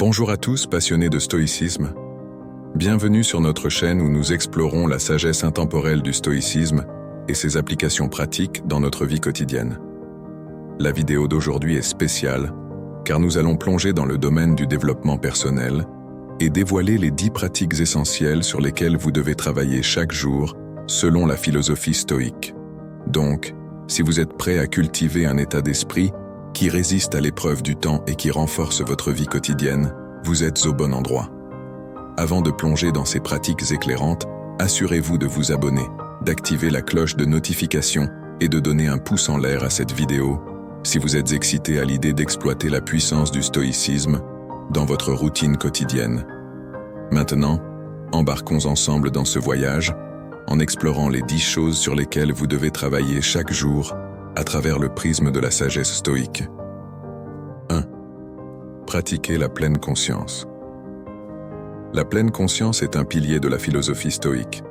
Bonjour à tous passionnés de stoïcisme. Bienvenue sur notre chaîne où nous explorons la sagesse intemporelle du stoïcisme et ses applications pratiques dans notre vie quotidienne. La vidéo d'aujourd'hui est spéciale car nous allons plonger dans le domaine du développement personnel et dévoiler les 10 pratiques essentielles sur lesquelles vous devez travailler chaque jour selon la philosophie stoïque. Donc, si vous êtes prêt à cultiver un état d'esprit qui résiste à l'épreuve du temps et qui renforce votre vie quotidienne, vous êtes au bon endroit. Avant de plonger dans ces pratiques éclairantes, assurez-vous de vous abonner, d'activer la cloche de notification et de donner un pouce en l'air à cette vidéo si vous êtes excité à l'idée d'exploiter la puissance du stoïcisme dans votre routine quotidienne. Maintenant, embarquons ensemble dans ce voyage en explorant les 10 choses sur lesquelles vous devez travailler chaque jour à travers le prisme de la sagesse stoïque. 1. Pratiquer la pleine conscience. La pleine conscience est un pilier de la philosophie stoïque.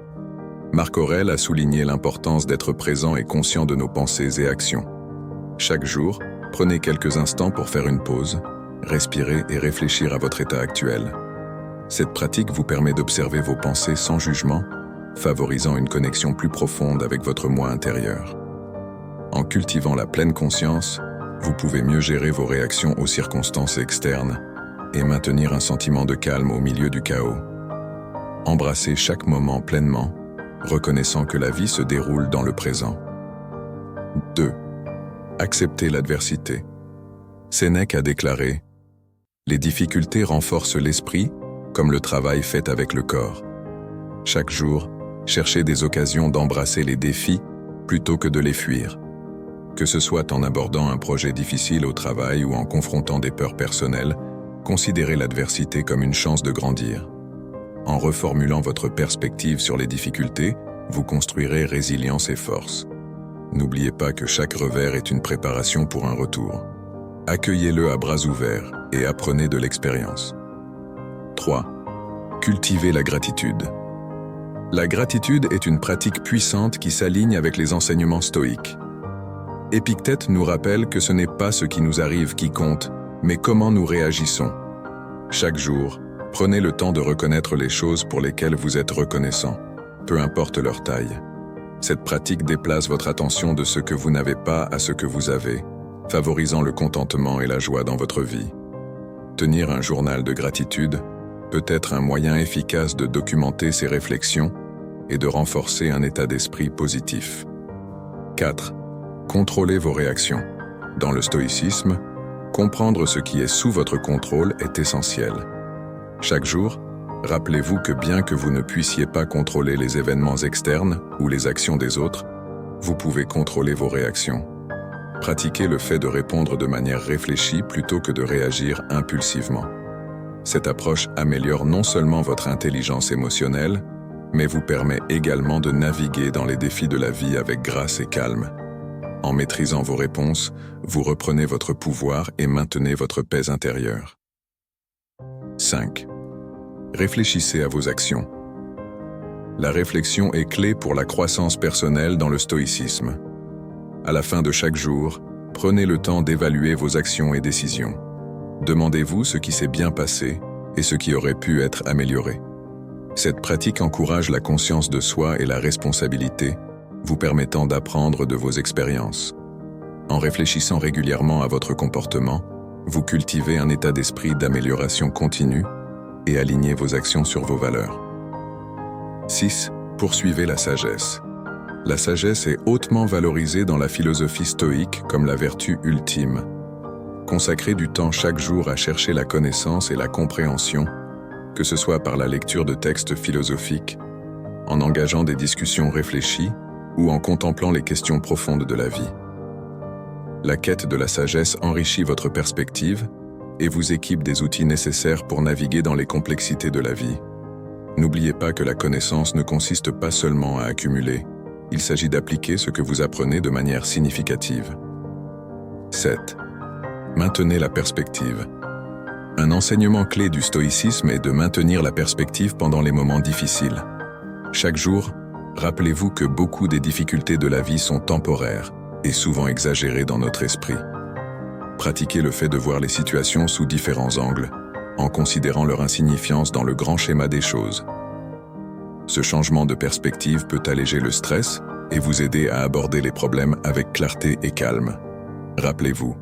Marc Aurèle a souligné l'importance d'être présent et conscient de nos pensées et actions. Chaque jour, prenez quelques instants pour faire une pause, respirer et réfléchir à votre état actuel. Cette pratique vous permet d'observer vos pensées sans jugement, favorisant une connexion plus profonde avec votre moi intérieur. En cultivant la pleine conscience, vous pouvez mieux gérer vos réactions aux circonstances externes et maintenir un sentiment de calme au milieu du chaos. Embrassez chaque moment pleinement, reconnaissant que la vie se déroule dans le présent. 2. Accepter l'adversité. Sénèque a déclaré « Les difficultés renforcent l'esprit, comme le travail fait avec le corps. Chaque jour, cherchez des occasions d'embrasser les défis plutôt que de les fuir. Que ce soit en abordant un projet difficile au travail ou en confrontant des peurs personnelles, considérez l'adversité comme une chance de grandir. En reformulant votre perspective sur les difficultés, vous construirez résilience et force. N'oubliez pas que chaque revers est une préparation pour un retour. Accueillez-le à bras ouverts et apprenez de l'expérience. 3. Cultivez la gratitude. La gratitude est une pratique puissante qui s'aligne avec les enseignements stoïques. Épictète nous rappelle que ce n'est pas ce qui nous arrive qui compte, mais comment nous réagissons. Chaque jour, prenez le temps de reconnaître les choses pour lesquelles vous êtes reconnaissant, peu importe leur taille. Cette pratique déplace votre attention de ce que vous n'avez pas à ce que vous avez, favorisant le contentement et la joie dans votre vie. Tenir un journal de gratitude peut être un moyen efficace de documenter ses réflexions et de renforcer un état d'esprit positif. 4. Contrôlez vos réactions. Dans le stoïcisme, comprendre ce qui est sous votre contrôle est essentiel. Chaque jour, rappelez-vous que bien que vous ne puissiez pas contrôler les événements externes ou les actions des autres, vous pouvez contrôler vos réactions. Pratiquez le fait de répondre de manière réfléchie plutôt que de réagir impulsivement. Cette approche améliore non seulement votre intelligence émotionnelle, mais vous permet également de naviguer dans les défis de la vie avec grâce et calme. En maîtrisant vos réponses, vous reprenez votre pouvoir et maintenez votre paix intérieure. 5. Réfléchissez à vos actions. La réflexion est clé pour la croissance personnelle dans le stoïcisme. À la fin de chaque jour, prenez le temps d'évaluer vos actions et décisions. Demandez-vous ce qui s'est bien passé et ce qui aurait pu être amélioré. Cette pratique encourage la conscience de soi et la responsabilité, vous permettant d'apprendre de vos expériences. En réfléchissant régulièrement à votre comportement, vous cultivez un état d'esprit d'amélioration continue et alignez vos actions sur vos valeurs. 6. Poursuivez la sagesse. La sagesse est hautement valorisée dans la philosophie stoïque comme la vertu ultime. Consacrez du temps chaque jour à chercher la connaissance et la compréhension, que ce soit par la lecture de textes philosophiques, en engageant des discussions réfléchies ou en contemplant les questions profondes de la vie. La quête de la sagesse enrichit votre perspective et vous équipe des outils nécessaires pour naviguer dans les complexités de la vie. N'oubliez pas que la connaissance ne consiste pas seulement à accumuler, il s'agit d'appliquer ce que vous apprenez de manière significative. 7. Maintenez la perspective. Un enseignement clé du stoïcisme est de maintenir la perspective pendant les moments difficiles. Chaque jour, rappelez-vous que beaucoup des difficultés de la vie sont temporaires et souvent exagérées dans notre esprit. Pratiquez le fait de voir les situations sous différents angles, en considérant leur insignifiance dans le grand schéma des choses. Ce changement de perspective peut alléger le stress et vous aider à aborder les problèmes avec clarté et calme. Rappelez-vous,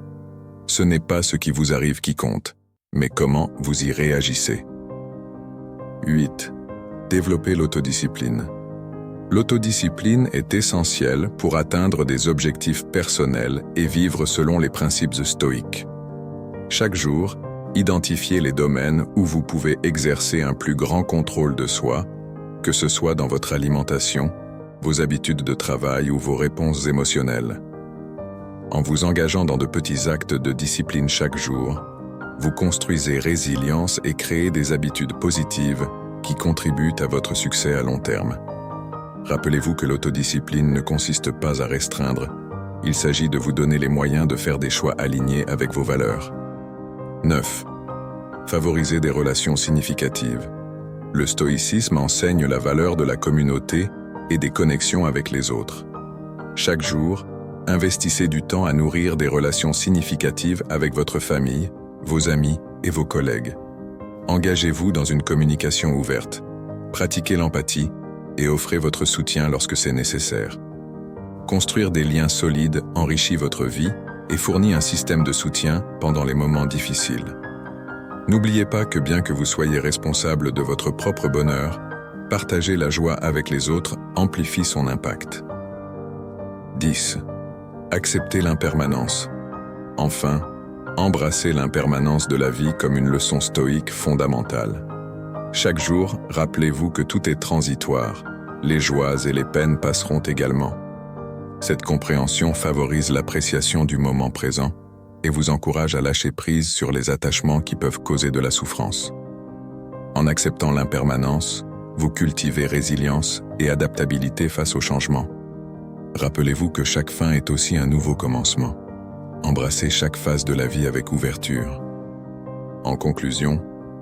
ce n'est pas ce qui vous arrive qui compte, mais comment vous y réagissez. 8. Développer l'autodiscipline. L'autodiscipline est essentielle pour atteindre des objectifs personnels et vivre selon les principes stoïques. Chaque jour, identifiez les domaines où vous pouvez exercer un plus grand contrôle de soi, que ce soit dans votre alimentation, vos habitudes de travail ou vos réponses émotionnelles. En vous engageant dans de petits actes de discipline chaque jour, vous construisez résilience et créez des habitudes positives qui contribuent à votre succès à long terme. Rappelez-vous que l'autodiscipline ne consiste pas à restreindre, il s'agit de vous donner les moyens de faire des choix alignés avec vos valeurs. 9. Favoriser des relations significatives. Le stoïcisme enseigne la valeur de la communauté et des connexions avec les autres. Chaque jour, investissez du temps à nourrir des relations significatives avec votre famille, vos amis et vos collègues. Engagez-vous dans une communication ouverte, pratiquez l'empathie et offrez votre soutien lorsque c'est nécessaire. Construire des liens solides enrichit votre vie et fournit un système de soutien pendant les moments difficiles. N'oubliez pas que bien que vous soyez responsable de votre propre bonheur, partager la joie avec les autres amplifie son impact. 10. Accepter l'impermanence. Enfin, embrassez l'impermanence de la vie comme une leçon stoïque fondamentale. Chaque jour, rappelez-vous que tout est transitoire, les joies et les peines passeront également. Cette compréhension favorise l'appréciation du moment présent et vous encourage à lâcher prise sur les attachements qui peuvent causer de la souffrance. En acceptant l'impermanence, vous cultivez résilience et adaptabilité face au changement. Rappelez-vous que chaque fin est aussi un nouveau commencement. Embrassez chaque phase de la vie avec ouverture. En conclusion,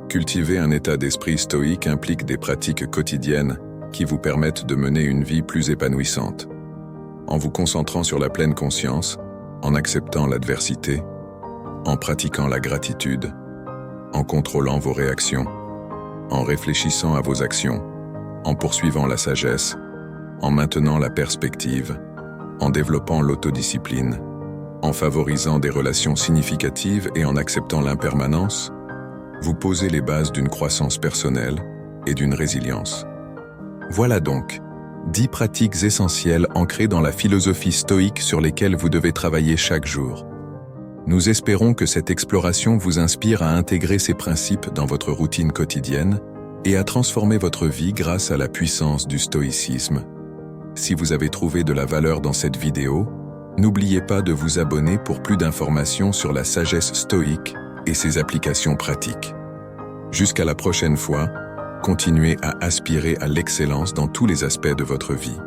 cultiver un état d'esprit stoïque implique des pratiques quotidiennes qui vous permettent de mener une vie plus épanouissante. En vous concentrant sur la pleine conscience, en acceptant l'adversité, en pratiquant la gratitude, en contrôlant vos réactions, en réfléchissant à vos actions, en poursuivant la sagesse, en maintenant la perspective, en développant l'autodiscipline, en favorisant des relations significatives et en acceptant l'impermanence, vous posez les bases d'une croissance personnelle et d'une résilience. Voilà donc 10 pratiques essentielles ancrées dans la philosophie stoïque sur lesquelles vous devez travailler chaque jour. Nous espérons que cette exploration vous inspire à intégrer ces principes dans votre routine quotidienne et à transformer votre vie grâce à la puissance du stoïcisme. Si vous avez trouvé de la valeur dans cette vidéo, n'oubliez pas de vous abonner pour plus d'informations sur la sagesse stoïque et ses applications pratiques. Jusqu'à la prochaine fois, continuez à aspirer à l'excellence dans tous les aspects de votre vie.